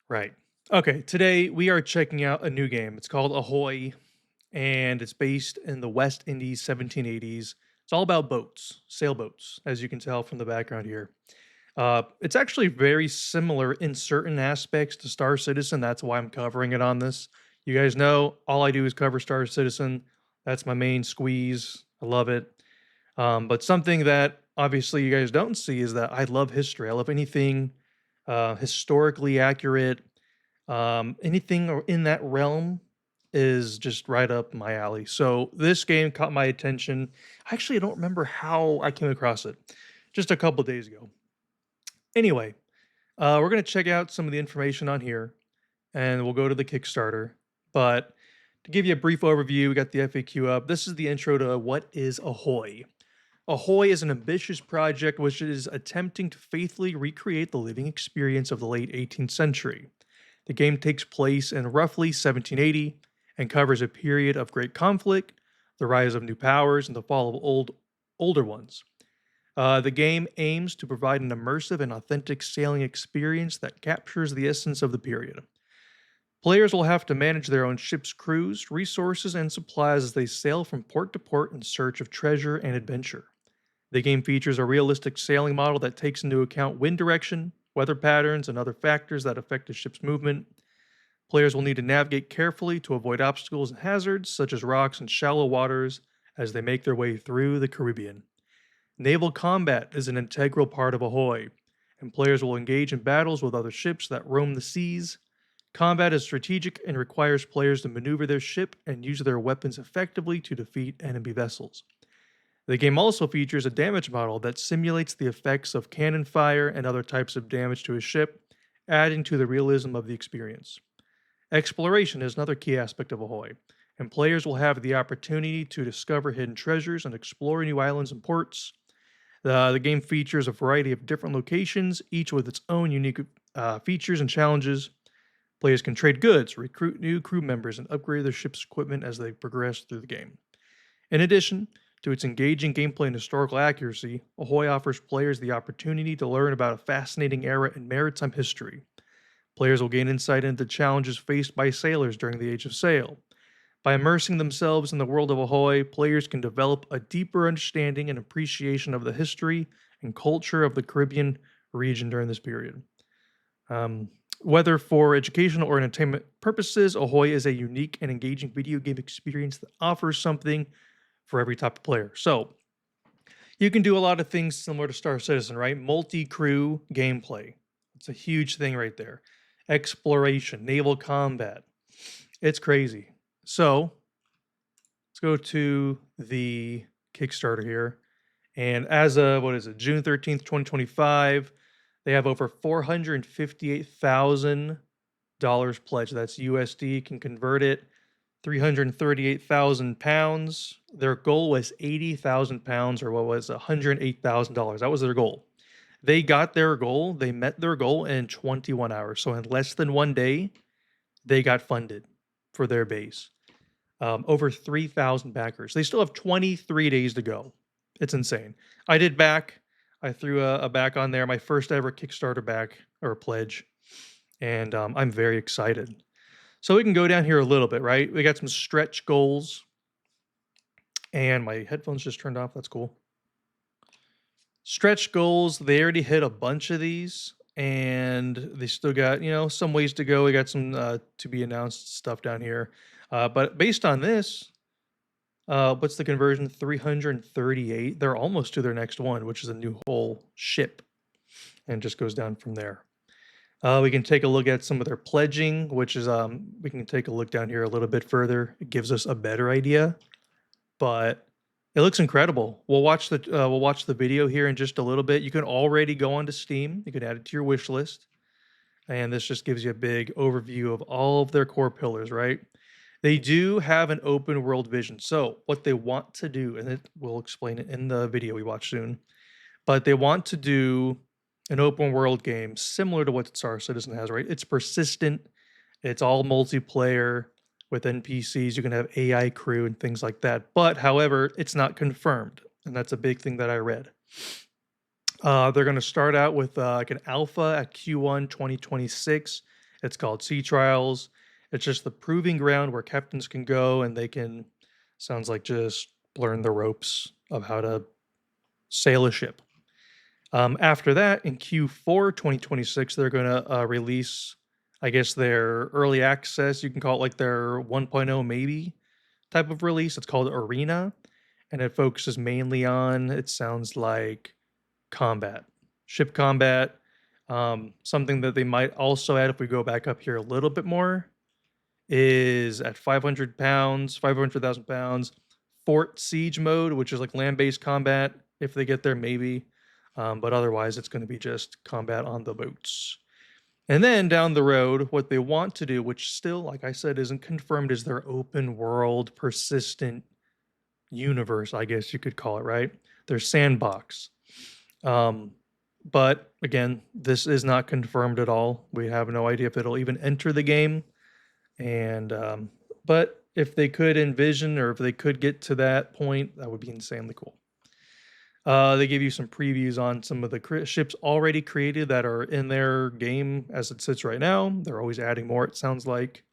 Right. Okay, today we are checking out a new game. It's called Ahoy, and it's based in the West Indies 1780s. It's all about boats, sailboats, as you can tell from the background here. It's actually very similar in certain aspects to Star Citizen. That's why I'm covering it on this. You guys know all I do is cover Star Citizen. That's my main squeeze. I love it. But something that obviously you guys don't see is that I love history. I love anything historically accurate. Anything in that realm is just right up my alley. So this game caught my attention. Actually, I don't remember how I came across it. Just a couple days ago. Anyway, we're gonna check out some of the information on here, and we'll go to the Kickstarter. But to give you a brief overview, we got the FAQ up. This is the intro to what is Ahoy. Ahoy is an ambitious project which is attempting to faithfully recreate the living experience of the late 18th century. The game takes place in roughly 1780 and covers a period of great conflict, the rise of new powers, and the fall of older ones. The game aims to provide an immersive and authentic sailing experience that captures the essence of the period. Players will have to manage their own ship's crews, resources, and supplies as they sail from port to port in search of treasure and adventure. The game features a realistic sailing model that takes into account wind direction, weather patterns, and other factors that affect a ship's movement. Players will need to navigate carefully to avoid obstacles and hazards, such as rocks and shallow waters, as they make their way through the Caribbean. Naval combat is an integral part of Ahoy, and players will engage in battles with other ships that roam the seas. Combat is strategic and requires players to maneuver their ship and use their weapons effectively to defeat enemy vessels. The game also features a damage model that simulates the effects of cannon fire and other types of damage to a ship, adding to the realism of the experience. Exploration is another key aspect of Ahoy, and players will have the opportunity to discover hidden treasures and explore new islands and ports. The game features a variety of different locations, each with its own unique features and challenges. Players can trade goods, recruit new crew members, and upgrade their ship's equipment as they progress through the game. In addition to its engaging gameplay and historical accuracy, Ahoy offers players the opportunity to learn about a fascinating era in maritime history. Players will gain insight into challenges faced by sailors during the Age of Sail. By immersing themselves in the world of Ahoy, players can develop a deeper understanding and appreciation of the history and culture of the Caribbean region during this period. Whether for educational or entertainment purposes, Ahoy is a unique and engaging video game experience that offers something for every type of player. So, you can do a lot of things similar to Star Citizen, right? Multi crew gameplay. It's a huge thing right there. Exploration, naval combat. It's crazy. So, let's go to the Kickstarter here. And as of, what is it, June 13th, 2025, they have over $458,000 pledged. That's USD, can convert it. 338,000 pounds. Their goal was 80,000 pounds, or what was $108,000. That was their goal. They got their goal. They met their goal in 21 hours. So in less than one day, they got funded for their base. Over 3,000 backers. They still have 23 days to go. It's insane. I did back. I threw a back on there, my first ever Kickstarter back or pledge, and I'm very excited. So we can go down here a little bit, right? We got some stretch goals, and my headphones just turned off. That's cool. Stretch goals, they already hit a bunch of these, and they still got, some ways to go. We got some to be announced stuff down here. But based on this, what's the conversion? 338. They're almost to their next one, which is a new whole ship, and just goes down from there. We can take a look at some of their pledging, which is we can take a look down here a little bit further. It gives us a better idea, but it looks incredible. We'll watch the video here in just a little bit. You can already go onto Steam. You can add it to your wish list, and this just gives you a big overview of all of their core pillars. Right? They do have an open world vision. So what they want to do, and we'll explain it in the video we watch soon, but they want to do an open world game similar to what Star Citizen has, right? It's persistent. It's all multiplayer with NPCs. You can have AI crew and things like that. But however, it's not confirmed. And that's a big thing that I read. They're going to start out with like an alpha at Q1 2026 It's called Sea Trials. It's just the proving ground where captains can go and they can, sounds like, just learn the ropes of how to sail a ship. After that, in Q4 2026, they're going to release, I guess, their early access. You can call it like their 1.0 maybe type of release. It's called Arena, and it focuses mainly on, it sounds like, combat, ship combat. Something that they might also add, if we go back up here a little bit more, is at 500 pounds, 500,000 pounds, Fort Siege mode, which is like land-based combat. If they get there, maybe. But otherwise, it's going to be just combat on the boats. And then down the road, what they want to do, which still, like I said, isn't confirmed, is their open world, persistent universe, I guess you could call it, right? Their sandbox. But again, this is not confirmed at all. We have no idea if it'll even enter the game. And but if they could envision, or if they could get to that point, that would be insanely cool. They give you some previews on some of the ships already created that are in their game as it sits right now. They're always adding more, it sounds like.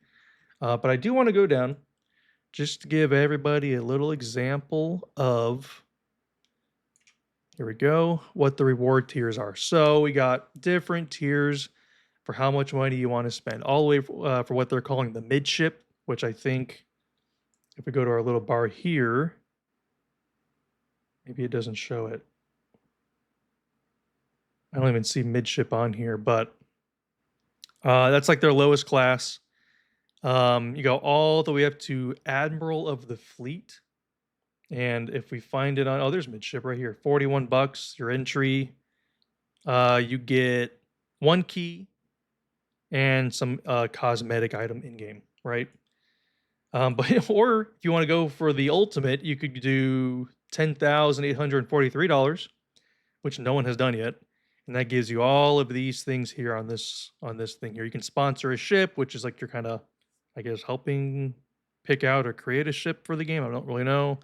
But I do want to go down just to give everybody a little example of, here we go, what the reward tiers are. So we got different tiers for how much money you want to spend, all the way for what they're calling the midship, which I think, if we go to our little bar here, maybe it doesn't show it. I don't even see midship on here, but that's like their lowest class. You go all the way up to Admiral of the Fleet. And if we find it on, oh, there's midship right here, $41, your entry. You get 1 key and some cosmetic item in game, right? But or if you want to go for the ultimate, you could do $10,843, which no one has done yet, and that gives you all of these things here on this thing here. You can sponsor a ship, which is like you're kind of, I guess, helping pick out or create a ship for the game. I don't really know.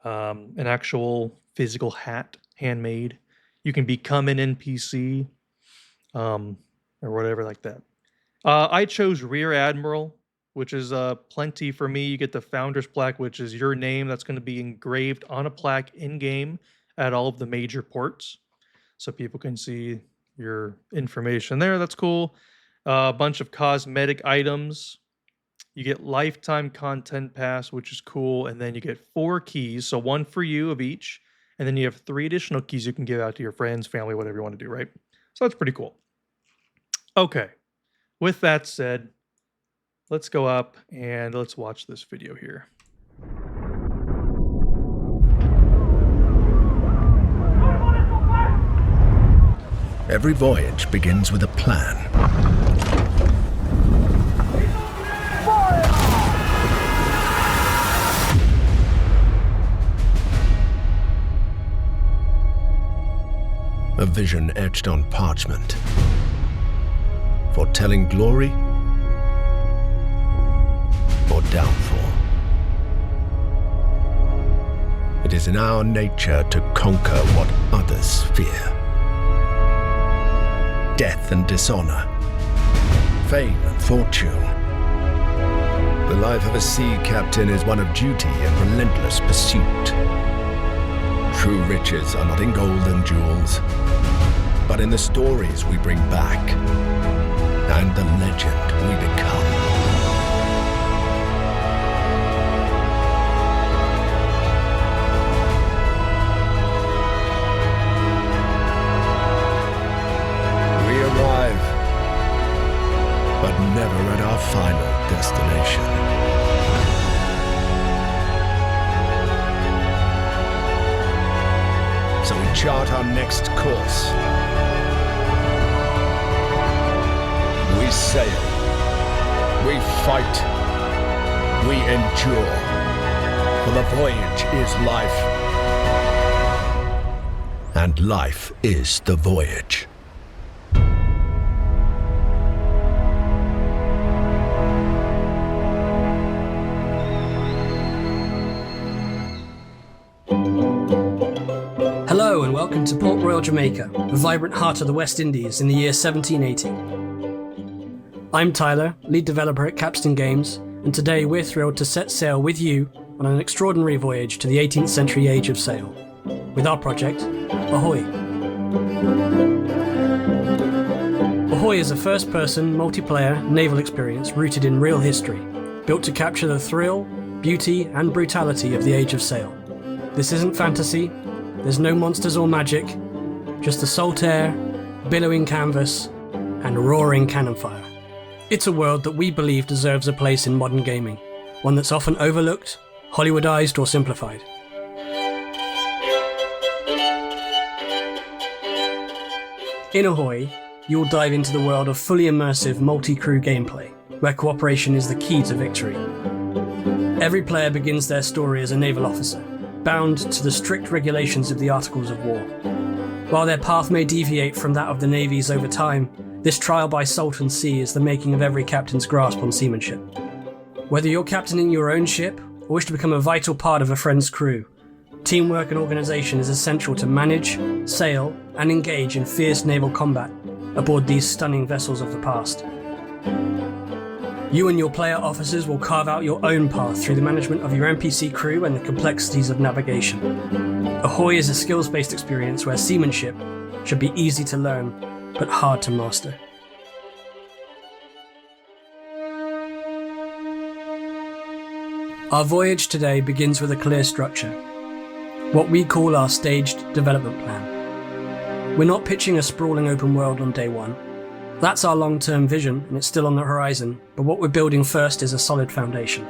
An actual physical hat, handmade. You can become an NPC, or whatever like that. I chose Rear Admiral, which is plenty for me. You get the Founder's Plaque, which is your name that's going to be engraved on a plaque in-game at all of the major ports. So people can see your information there. That's cool. A bunch of cosmetic items. You get lifetime content pass, which is cool. And then you get 4 keys. So 1 for you of each. And then you have 3 additional keys you can give out to your friends, family, whatever you want to do, right? So that's pretty cool. Okay. With that said, let's go up and let's watch this video here. Every voyage begins with a plan. A vision etched on parchment, foretelling glory or downfall. It is in our nature to conquer what others fear. Death and dishonor, fame and fortune. The life of a sea captain is one of duty and relentless pursuit. True riches are not in gold and jewels, but in the stories we bring back and the legend we become. We arrive, but never at our final destination. So we chart our next course. We sail, we fight, we endure, for the voyage is life, and life is the voyage. Hello and welcome to Port Royal, Jamaica, the vibrant heart of the West Indies in the year 1780. I'm Tyler, lead developer at Capstan Games, and today we're thrilled to set sail with you on an extraordinary voyage to the 18th century age of sail, with our project, Ahoy. Ahoy is a first-person, multiplayer naval experience rooted in real history, built to capture the thrill, beauty, and brutality of the age of sail. This isn't fantasy, there's no monsters or magic, just the salt air, billowing canvas, and roaring cannon fire. It's a world that we believe deserves a place in modern gaming, one that's often overlooked, Hollywoodized, or simplified. In Ahoy, you'll dive into the world of fully immersive multi-crew gameplay, where cooperation is the key to victory. Every player begins their story as a naval officer, bound to the strict regulations of the Articles of War. While their path may deviate from that of the navies over time, this trial by salt and sea is the making of every captain's grasp on seamanship. Whether you're captaining your own ship or wish to become a vital part of a friend's crew, teamwork and organisation is essential to manage, sail, and engage in fierce naval combat aboard these stunning vessels of the past. You and your player officers will carve out your own path through the management of your NPC crew and the complexities of navigation. Ahoy is a skills-based experience where seamanship should be easy to learn, but hard to master. Our voyage today begins with a clear structure, what we call our staged development plan. We're not pitching a sprawling open world on day one. That's our long-term vision, and it's still on the horizon, but what we're building first is a solid foundation.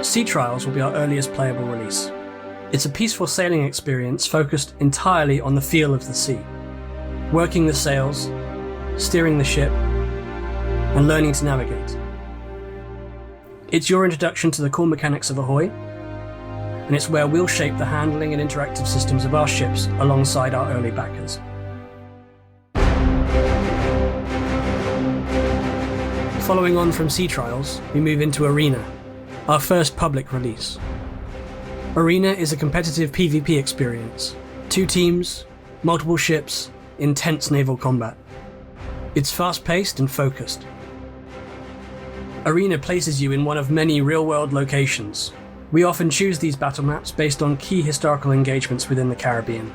Sea Trials will be our earliest playable release. It's a peaceful sailing experience focused entirely on the feel of the sea, working the sails, steering the ship, and learning to navigate. It's your introduction to the core mechanics of Ahoy, and it's where we'll shape the handling and interactive systems of our ships alongside our early backers. Following on from Sea Trials, we move into Arena, our first public release. Arena is a competitive PvP experience. 2 teams, multiple ships, intense naval combat. It's fast-paced and focused. Arena places you in one of many real-world locations. We often choose these battle maps based on key historical engagements within the Caribbean.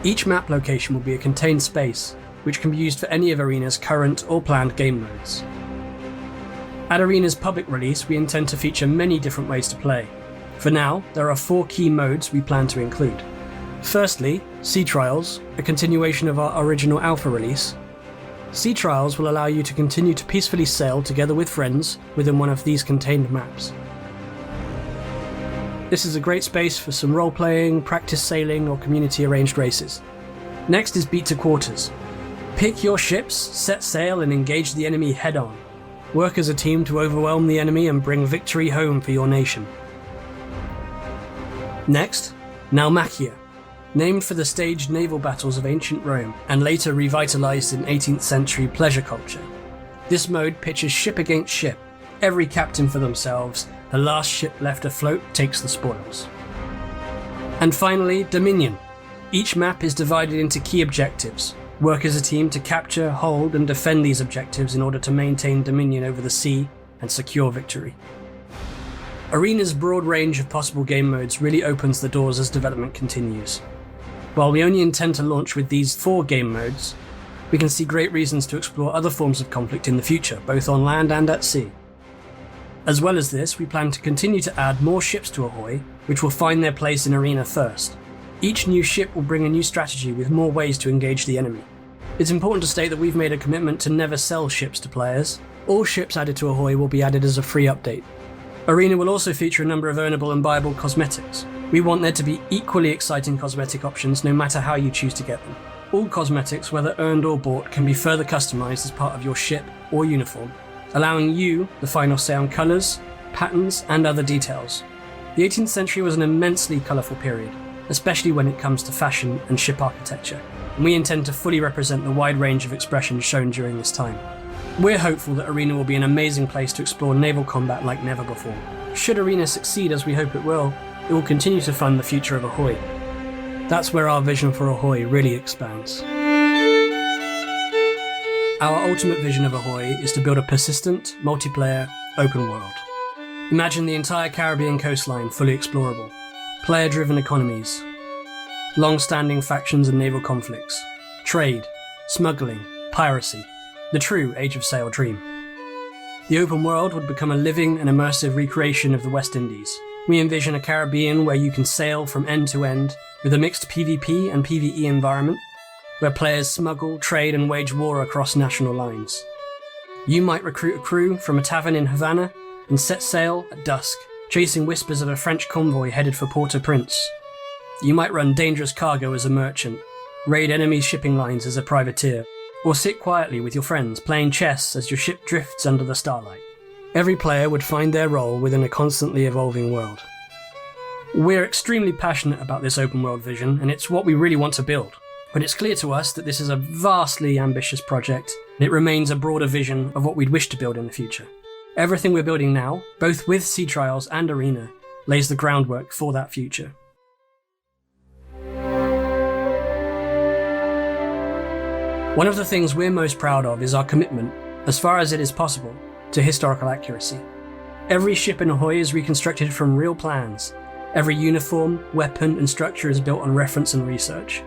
Each map location will be a contained space, which can be used for any of Arena's current or planned game modes. At Arena's public release, we intend to feature many different ways to play. For now, there are 4 key modes we plan to include. Firstly, Sea Trials, a continuation of our original alpha release. Sea Trials will allow you to continue to peacefully sail together with friends within one of these contained maps. This is a great space for some role-playing, practice sailing, or community-arranged races. Next is Beat to Quarters. Pick your ships, set sail, and engage the enemy head-on. Work as a team to overwhelm the enemy and bring victory home for your nation. Next, Naumachia. Named for the staged naval battles of ancient Rome and later revitalized in 18th century pleasure culture. This mode pitches ship against ship, every captain for themselves, the last ship left afloat takes the spoils. And finally, Dominion. Each map is divided into key objectives. Work as a team to capture, hold, and defend these objectives in order to maintain dominion over the sea and secure victory. Arena's broad range of possible game modes really opens the doors as development continues. While we only intend to launch with these 4 game modes, we can see great reasons to explore other forms of conflict in the future, both on land and at sea. As well as this, we plan to continue to add more ships to Ahoy, which will find their place in Arena first. Each new ship will bring a new strategy with more ways to engage the enemy. It's important to state that we've made a commitment to never sell ships to players. All ships added to Ahoy will be added as a free update. Arena will also feature a number of earnable and buyable cosmetics. We want there to be equally exciting cosmetic options no matter how you choose to get them. All cosmetics, whether earned or bought, can be further customized as part of your ship or uniform, allowing you the final say on colours, patterns, and other details. The 18th century was an immensely colourful period, especially when it comes to fashion and ship architecture, and we intend to fully represent the wide range of expressions shown during this time. We're hopeful that Arena will be an amazing place to explore naval combat like never before. Should Arena succeed as we hope it will continue to fund the future of Ahoy. That's where our vision for Ahoy really expands. Our ultimate vision of Ahoy is to build a persistent, multiplayer, open world. Imagine the entire Caribbean coastline fully explorable, player-driven economies, long-standing factions and naval conflicts, trade, smuggling, piracy, the true Age of Sail dream. The open world would become a living and immersive recreation of the West Indies. We envision a Caribbean where you can sail from end to end with a mixed PvP and PvE environment, where players smuggle, trade and wage war across national lines. You might recruit a crew from a tavern in Havana and set sail at dusk, chasing whispers of a French convoy headed for Port-au-Prince. You might run dangerous cargo as a merchant, raid enemy shipping lines as a privateer, or sit quietly with your friends playing chess as your ship drifts under the starlight. Every player would find their role within a constantly evolving world. We're extremely passionate about this open world vision, and it's what we really want to build. But it's clear to us that this is a vastly ambitious project, and it remains a broader vision of what we'd wish to build in the future. Everything we're building now, both with Sea Trials and Arena, lays the groundwork for that future. One of the things we're most proud of is our commitment, as far as it is possible, to historical accuracy. Every ship in Ahoy is reconstructed from real plans. Every uniform, weapon, and structure is built on reference and research.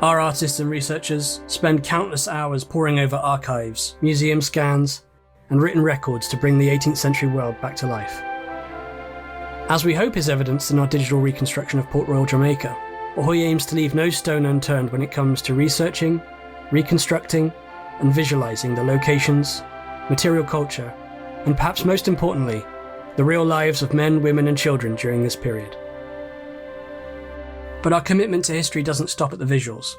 Our artists and researchers spend countless hours poring over archives, museum scans, and written records to bring the 18th century world back to life. As we hope is evidenced in our digital reconstruction of Port Royal, Jamaica, Ahoy aims to leave no stone unturned when it comes to researching, reconstructing, and visualizing the locations, material culture, and perhaps most importantly, the real lives of men, women, and children during this period. But our commitment to history doesn't stop at the visuals.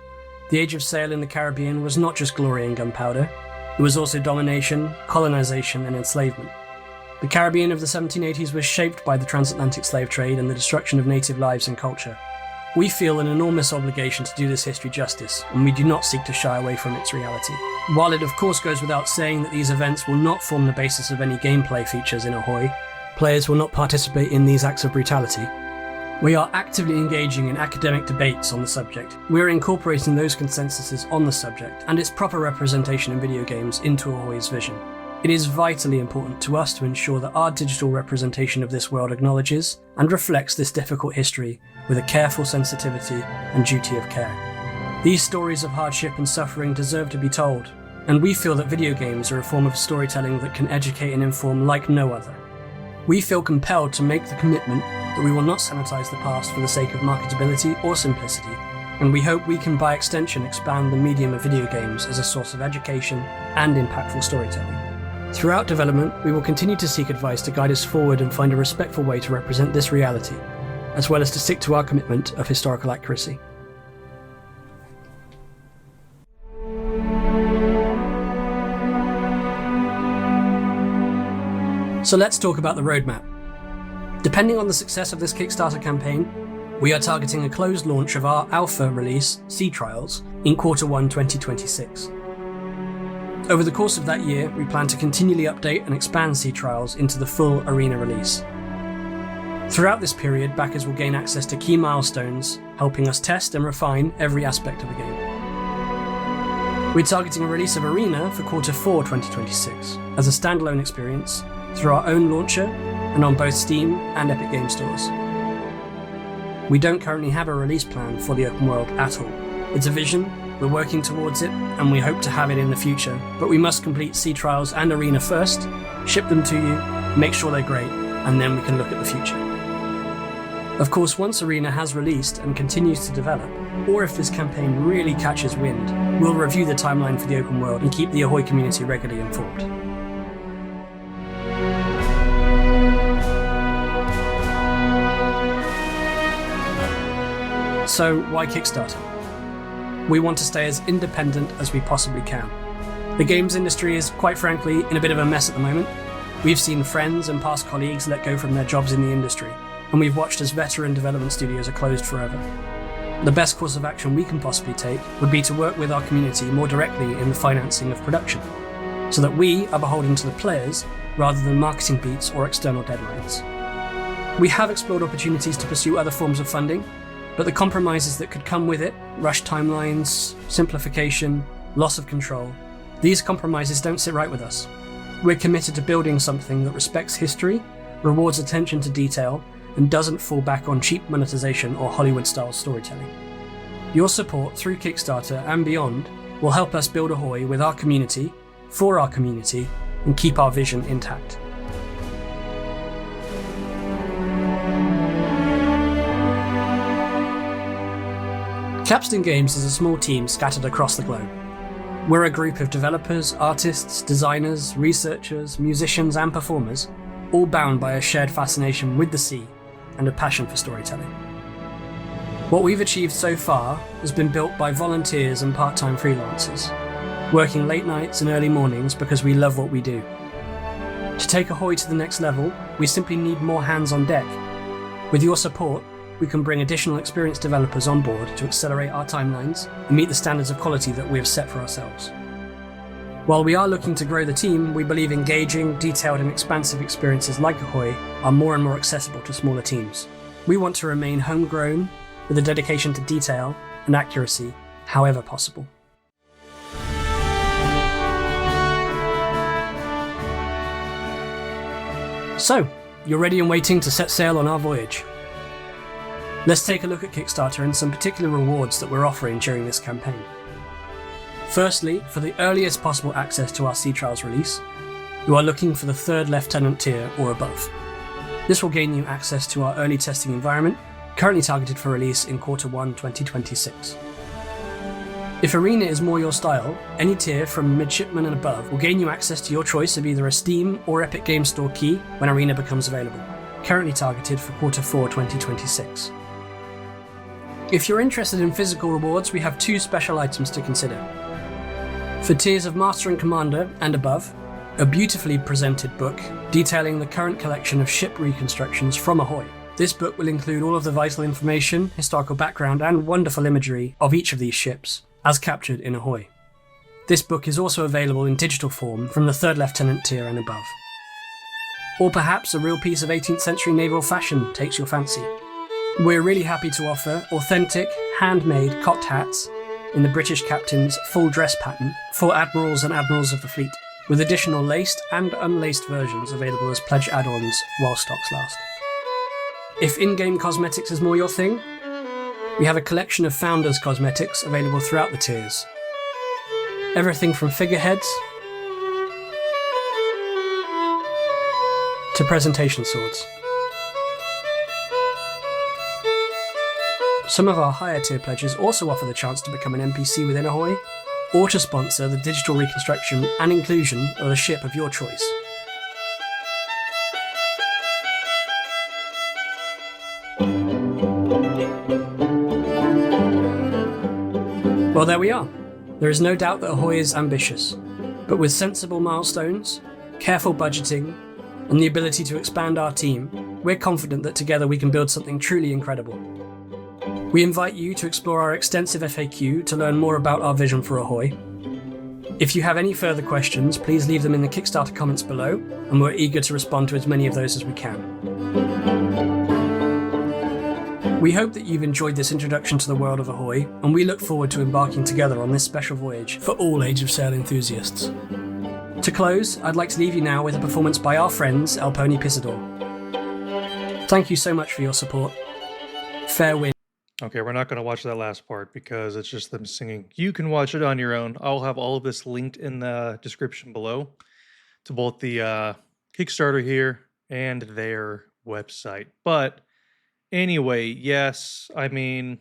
The Age of Sail in the Caribbean was not just glory and gunpowder, it was also domination, colonization, and enslavement. The Caribbean of the 1780s was shaped by the transatlantic slave trade and the destruction of native lives and culture. We feel an enormous obligation to do this history justice, and we do not seek to shy away from its reality. While it of course goes without saying that these events will not form the basis of any gameplay features in Ahoy, players will not participate in these acts of brutality, we are actively engaging in academic debates on the subject. We are incorporating those consensuses on the subject and its proper representation in video games into Ahoy's vision. It is vitally important to us to ensure that our digital representation of this world acknowledges and reflects this difficult history with a careful sensitivity and duty of care. These stories of hardship and suffering deserve to be told, and we feel that video games are a form of storytelling that can educate and inform like no other. We feel compelled to make the commitment that we will not sanitize the past for the sake of marketability or simplicity, and we hope we can by extension expand the medium of video games as a source of education and impactful storytelling. Throughout development, we will continue to seek advice to guide us forward and find a respectful way to represent this reality, as well as to stick to our commitment of historical accuracy. So let's talk about the roadmap. Depending on the success of this Kickstarter campaign, we are targeting a closed launch of our alpha release, Sea Trials, in Q1 2026. Over the course of that year, we plan to continually update and expand Sea Trials into the full Arena release. Throughout this period, backers will gain access to key milestones, helping us test and refine every aspect of the game. We're targeting a release of Arena for Q4 2026 as a standalone experience through our own launcher and on both Steam and Epic Games stores. We don't currently have a release plan for the open world at all. It's a vision, we're working towards it, and we hope to have it in the future, but we must complete Sea Trials and Arena first, ship them to you, make sure they're great, and then we can look at the future. Of course, once Arena has released and continues to develop, or if this campaign really catches wind, we'll review the timeline for the open world and keep the Ahoy community regularly informed. So why Kickstarter? We want to stay as independent as we possibly can. The games industry is, quite frankly, in a bit of a mess at the moment. We've seen friends and past colleagues let go from their jobs in the industry, and we've watched as veteran development studios are closed forever. The best course of action we can possibly take would be to work with our community more directly in the financing of production, so that we are beholden to the players rather than marketing beats or external deadlines. We have explored opportunities to pursue other forms of funding, but the compromises that could come with it, rushed timelines, simplification, loss of control, these compromises don't sit right with us. We're committed to building something that respects history, rewards attention to detail, and doesn't fall back on cheap monetization or Hollywood-style storytelling. Your support through Kickstarter and beyond will help us build Ahoy with our community, for our community, and keep our vision intact. Capstan Games is a small team scattered across the globe. We're a group of developers, artists, designers, researchers, musicians, and performers, all bound by a shared fascination with the sea and a passion for storytelling. What we've achieved so far has been built by volunteers and part-time freelancers, working late nights and early mornings because we love what we do. To take Ahoy to the next level, we simply need more hands on deck. With your support, we can bring additional experienced developers on board to accelerate our timelines and meet the standards of quality that we have set for ourselves. While we are looking to grow the team, we believe engaging, detailed and expansive experiences like Ahoy are more and more accessible to smaller teams. We want to remain homegrown with a dedication to detail and accuracy, however possible. So, you're ready and waiting to set sail on our voyage. Let's take a look at Kickstarter and some particular rewards that we're offering during this campaign. Firstly, for the earliest possible access to our Sea Trials release, you are looking for the 3rd Lieutenant tier or above. This will gain you access to our early testing environment, currently targeted for release in Q1 2026. If Arena is more your style, any tier from Midshipman and above will gain you access to your choice of either a Steam or Epic Games Store key when Arena becomes available, currently targeted for Q4 2026. If you're interested in physical rewards, we have 2 special items to consider. For tiers of Master and Commander and above, a beautifully presented book detailing the current collection of ship reconstructions from Ahoy. This book will include all of the vital information, historical background, and wonderful imagery of each of these ships, as captured in Ahoy. This book is also available in digital form from the 3rd Lieutenant tier and above. Or perhaps a real piece of 18th century naval fashion takes your fancy. We're really happy to offer authentic, handmade cocked hats in the British captain's full dress pattern for admirals and admirals of the fleet, with additional laced and unlaced versions available as pledge add-ons while stocks last. If in-game cosmetics is more your thing, we have a collection of Founders cosmetics available throughout the tiers. Everything from figureheads to presentation swords. Some of our higher tier pledges also offer the chance to become an NPC within Ahoy, or to sponsor the digital reconstruction and inclusion of a ship of your choice. Well, there we are. There is no doubt that Ahoy is ambitious, but with sensible milestones, careful budgeting, and the ability to expand our team, we're confident that together we can build something truly incredible. We invite you to explore our extensive FAQ to learn more about our vision for Ahoy. If you have any further questions, please leave them in the Kickstarter comments below, and we're eager to respond to as many of those as we can. We hope that you've enjoyed this introduction to the world of Ahoy, and we look forward to embarking together on this special voyage for all Age of Sail enthusiasts. To close, I'd like to leave you now with a performance by our friends El Pony Pisador. Thank you so much for your support. Fair wind. Okay, we're not going to watch that last part because it's just them singing. You can watch it on your own. I'll have all of this linked in the description below to both the Kickstarter here and their website. But anyway, yes, I mean,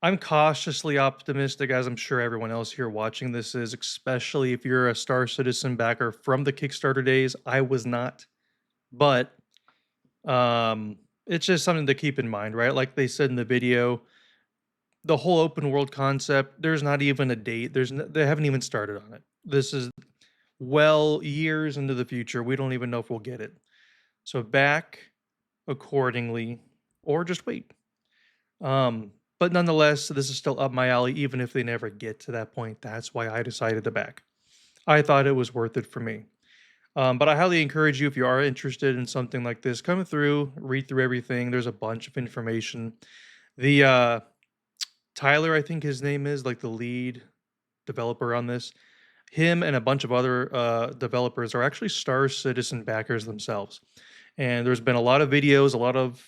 I'm cautiously optimistic, as I'm sure everyone else here watching this is, especially if you're a Star Citizen backer from the Kickstarter days. I was not, but it's just something to keep in mind, right? Like they said in the video, the whole open world concept, there's not even a date. They haven't even started on it. This is well years into the future. We don't even know if we'll get it. So back accordingly, or just wait. But nonetheless, this is still up my alley, even if they never get to that point. That's why I decided to back. I thought it was worth it for me. But I highly encourage you, if you are interested in something like this, come through, read through everything. There's a bunch of information. The Tyler, I think his name is, like the lead developer on this. Him and a bunch of other developers are actually Star Citizen backers themselves. And there's been a lot of videos, a lot of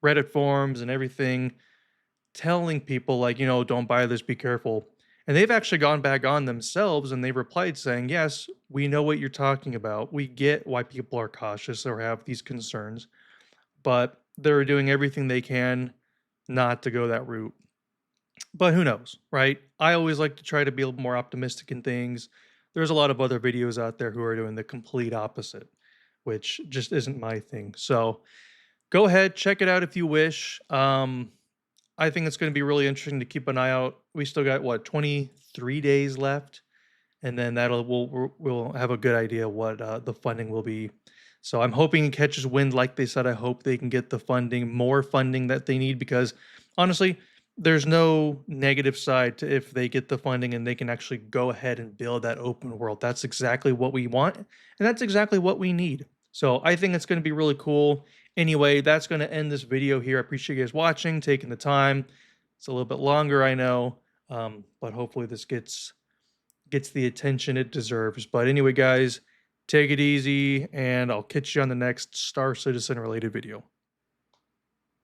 Reddit forums and everything telling people, like, don't buy this, be careful. And they've actually gone back on themselves and they've replied saying, yes, we know what you're talking about. We get why people are cautious or have these concerns, but they're doing everything they can not to go that route. But who knows, right? I always like to try to be a little more optimistic in things. There's a lot of other videos out there who are doing the complete opposite, which just isn't my thing. So go ahead, check it out if you wish. I think it's going to be really interesting to keep an eye out. We still got 23 days left, and then we'll have a good idea what the funding will be. So I'm hoping it catches wind. Like they said, I hope they can get the funding, more funding that they need, because honestly, there's no negative side to if they get the funding and they can actually go ahead and build that open world. That's exactly what we want, and that's exactly what we need. So I think it's going to be really cool. Anyway, that's going to end this video here. I appreciate you guys watching, taking the time. It's a little bit longer, I know, but hopefully this gets the attention it deserves. But anyway, guys, take it easy, and I'll catch you on the next Star Citizen related video.